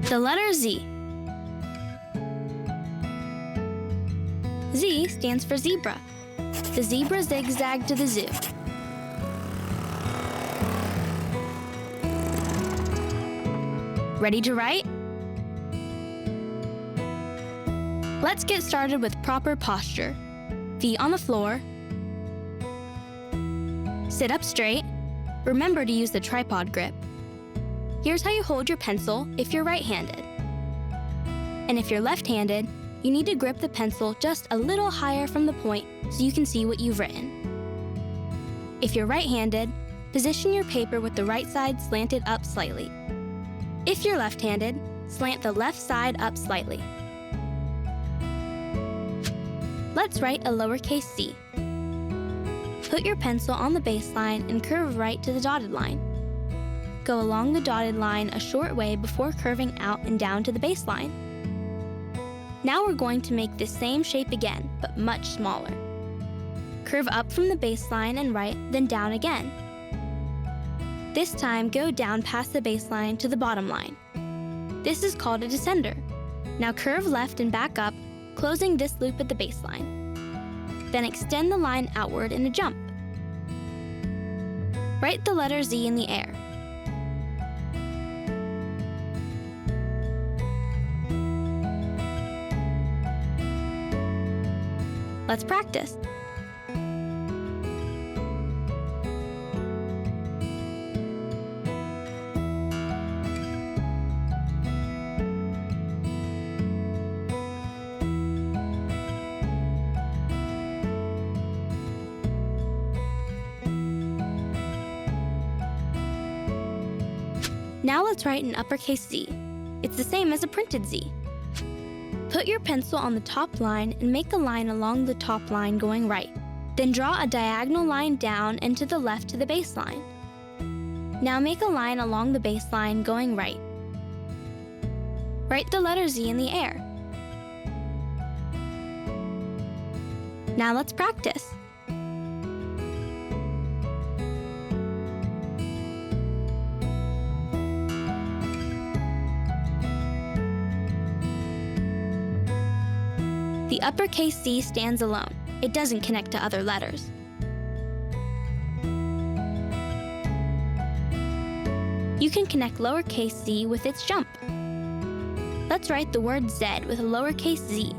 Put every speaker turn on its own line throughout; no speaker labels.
The letter Z. Z stands for zebra. The zebra zigzagged to the zoo. Ready to write? Let's get started with proper posture. Feet on the floor. Sit up straight. Remember to use the tripod grip. Here's how you hold your pencil if you're right-handed. And if you're left-handed, you need to grip the pencil just a little higher from the point so you can see what you've written. If you're right-handed, position your paper with the right side slanted up slightly. If you're left-handed, slant the left side up slightly. Let's write a lowercase c. Put your pencil on the baseline and curve right to the dotted line. Go along the dotted line a short way before curving out and down to the baseline. Now we're going to make this same shape again, but much smaller. Curve up from the baseline and right, then down again. This time, go down past the baseline to the bottom line. This is called a descender. Now curve left and back up, closing this loop at the baseline. Then extend the line outward in a jump. Write the letter Z in the air. Let's practice. Now let's write an uppercase Z. It's the same as a printed Z. Put your pencil on the top line and make a line along the top line going right. Then draw a diagonal line down and to the left to the baseline. Now make a line along the baseline going right. Write the letter Z in the air. Now let's practice. The uppercase C stands alone. It doesn't connect to other letters. You can connect lowercase z with its jump. Let's write the word Z with a lowercase z.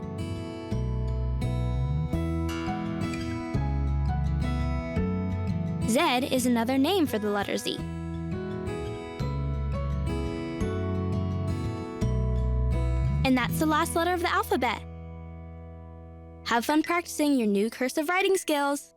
Z is another name for the letter Z. And that's the last letter of the alphabet. Have fun practicing your new cursive writing skills!